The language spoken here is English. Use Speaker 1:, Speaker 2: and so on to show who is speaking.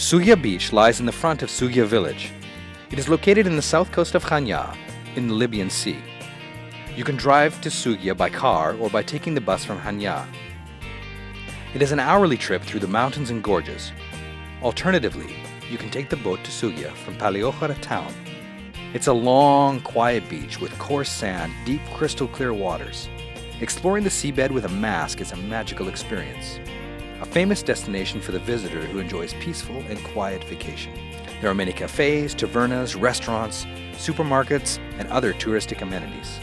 Speaker 1: Sugya Beach lies in the front of Sugya village. It is located in the south coast of Chania, in the Libyan Sea. You can drive to Sugya by car or by taking the bus from Chania. It is an hourly trip through the mountains and gorges. Alternatively, you can take the boat to Sugya from Paleochara town. It's a long, quiet beach with coarse sand, deep, crystal clear waters. Exploring the seabed with a mask is a magical experience. A famous destination for the visitor who enjoys peaceful and quiet vacation. There are many cafes, tavernas, restaurants, supermarkets, and other touristic amenities.